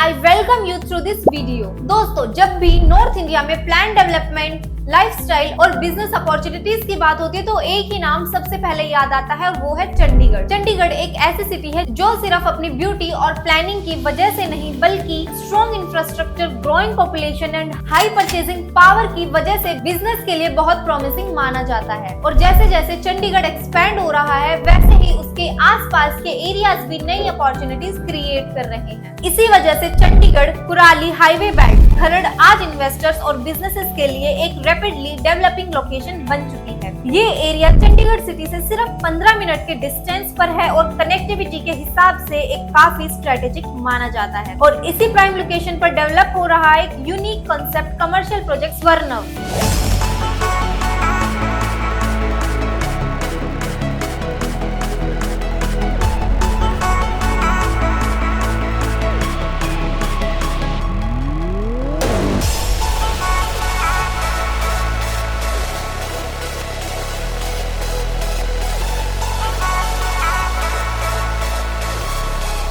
I welcome you through this video। दोस्तों, जब भी नॉर्थ इंडिया में प्लान डेवलपमेंट, लाइफस्टाइल और बिजनेस अपॉर्चुनिटीज की बात होती है तो एक ही नाम सबसे पहले याद आता है, वो है चंडीगढ़। चंडीगढ़ एक ऐसी सिटी है जो सिर्फ अपनी ब्यूटी और प्लानिंग की वजह से नहीं बल्कि strong infrastructure, growing population and high purchasing power की वजह से बिजनेस के लिए बहुत प्रॉमिसिंग माना जाता है। और जैसे जैसे चंडीगढ़ एक्सपैंड हो रहा है वैसे ही उसके आसपास के एरियाज भी नई अपॉर्चुनिटीज क्रिएट कर रहे हैं। इसी वजह से चंडीगढ़ कुराली हाईवे बेल्ट खरड़ आज इन्वेस्टर्स और बिजनेसेस के लिए एक रैपिडली डेवलपिंग लोकेशन बन चुकी है। ये एरिया चंडीगढ़ सिटी से सिर्फ 15 मिनट के डिस्टेंस पर है और कनेक्टिविटी के हिसाब से एक काफी स्ट्रेटेजिक माना जाता है। और इसी प्राइम लोकेशन पर डेवलप हो रहा है एक यूनिक कॉन्सेप्ट कमर्शियल प्रोजेक्ट स्वर्णव।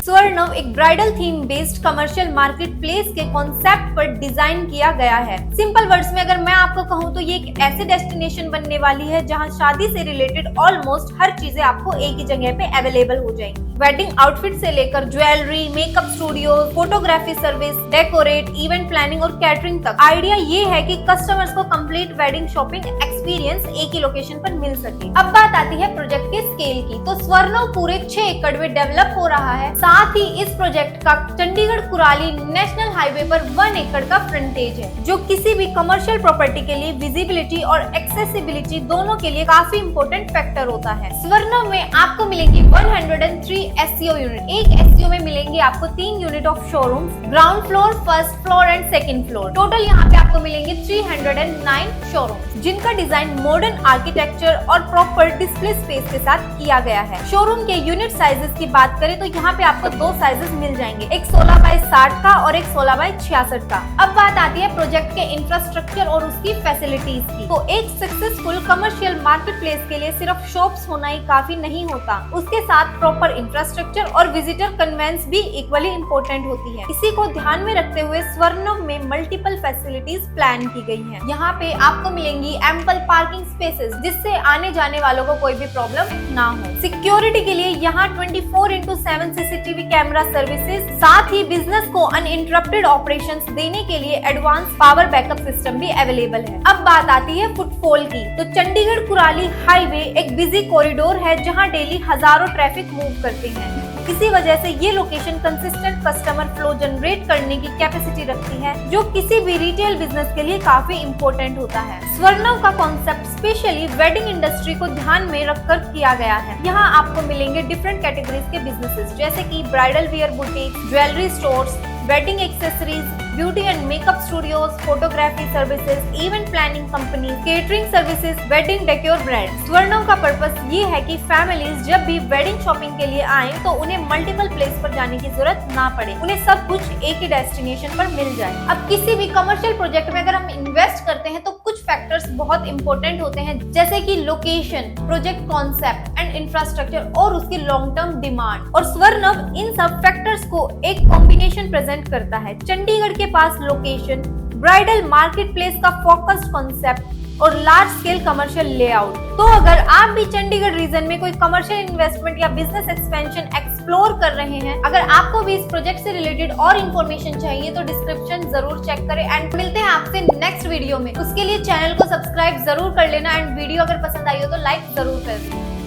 स्वर्णव एक bridal theme based commercial market place के कॉन्सेप्ट पर डिजाइन किया गया है। सिंपल वर्ड्स में अगर मैं आपको कहूँ तो ये एक ऐसी डेस्टिनेशन बनने वाली है जहाँ शादी से रिलेटेड ऑलमोस्ट हर चीजें आपको एक ही जगह पे अवेलेबल हो जाएंगी। वेडिंग आउटफिट से लेकर jewellery, makeup studio, photography service, decorate, event planning और कैटरिंग तक। आइडिया ये है कि कस्टमर्स को कंप्लीट वेडिंग शॉपिंग एक्सपीरियंस एक ही लोकेशन पर मिल सके। अब बात आती है प्रोजेक्ट के स्केल की, तो स्वर्णव पूरे 6 एकड़ में डेवलप हो रहा है। साथ ही इस प्रोजेक्ट का चंडीगढ़ कुराली नेशनल हाईवे पर 1 एकड़ का फ्रंटेज है, जो किसी भी कमर्शियल प्रॉपर्टी के लिए विजिबिलिटी और एक्सेसिबिलिटी दोनों के लिए काफी इंपॉर्टेंट फैक्टर होता है। स्वर्णव में आपको मिलेंगी 103 SEO यूनिट। एक SEO में मिलेंगे आपको 3 unit of showrooms, ground floor, first floor and second floor. Total यहाँ पे आपको मिलेंगे 309 शोरूम्स, जिनका डिजाइन मॉडर्न आर्किटेक्चर और प्रॉपर डिस्प्ले स्पेस के साथ किया गया है। शोरूम के यूनिट साइजेस की बात करें तो यहाँ पे आपको 2 साइजेस मिल जाएंगे, एक 16x60 का और एक 16x66 का। अब बात आती है प्रोजेक्ट के इंफ्रास्ट्रक्चर और उसकी फैसिलिटीज की। तो एक सक्सेसफुल कमर्शियल मार्केट प्लेस के लिए सिर्फ शॉप्स होना ही काफी नहीं होता, उसके साथ प्रॉपर इंफ्रास्ट्रक्चर और विजिटर कन्वेंस भी इक्वली इम्पोर्टेंट होती है। इसी को ध्यान में रखते हुए स्वर्णव में मल्टीपल फैसिलिटीज प्लान की गई हैं। यहाँ पे आपको मिलेंगी एम्पल पार्किंग स्पेसेस, जिससे आने जाने वालों को कोई भी प्रॉब्लम ना हो। सिक्योरिटी के लिए यहाँ 24x7 CCTV कैमरा सर्विसेज, साथ ही बिजनेस को अनइंटरप्टेड ऑपरेशंस देने के लिए एडवांस पावर बैकअप सिस्टम भी अवेलेबल है। अब बात आती है फुटफॉल की, तो चंडीगढ़ कुराली हाईवे एक बिजी कॉरिडोर है जहां डेली हजारों ट्रैफिक मूव करते हैं। इसी वजह से ये location consistent customer flow generate करने की कैपेसिटी रखती है, जो किसी भी रिटेल बिजनेस के लिए काफी इम्पोर्टेंट होता है। स्वर्णव का कॉन्सेप्ट स्पेशली वेडिंग इंडस्ट्री को ध्यान में रखकर किया गया है। यहाँ आपको मिलेंगे डिफरेंट कैटेगरीज के बिजनेसेस, जैसे कि bridal wear boutique, jewellery stores, wedding accessories, beauty and makeup studios, photography services, event planning company, catering services, wedding decor brand. Swarnav का पर्पस ये है कि फैमिलीज जब भी वेडिंग शॉपिंग के लिए आए तो उन्हें मल्टीपल प्लेस पर जाने की जरूरत ना पड़े, उन्हें सब कुछ एक ही डेस्टिनेशन पर मिल जाए। अब किसी भी कमर्शियल प्रोजेक्ट में अगर हम इन्वेस्ट करते हैं तो कुछ फैक्टर्स बहुत इंपॉर्टेंट होते हैं, जैसे कि location, project concept and infrastructure और उसकी लॉन्ग टर्म डिमांड। और स्वर्णव इन सब फैक्टर्स को एक कॉम्बिनेशन प्रेजेंट करता है। चंडीगढ़ के पास लोकेशन, ब्राइडल मार्केट प्लेस का फोकस्ड कॉन्सेप्ट और लार्ज स्केल कमर्शियल लेआउट। तो अगर आप भी चंडीगढ़ रीजन में कोई कमर्शियल इन्वेस्टमेंट या बिजनेस एक्सपेंशन एक्सप्लोर कर रहे हैं, अगर आपको भी इस प्रोजेक्ट से रिलेटेड और इन्फॉर्मेशन चाहिए तो डिस्क्रिप्शन जरूर चेक करें। एंड मिलते हैं आपसे नेक्स्ट वीडियो में। उसके लिए चैनल को सब्सक्राइब जरूर कर लेना एंड वीडियो अगर पसंद आई हो तो लाइक जरूर कर देना।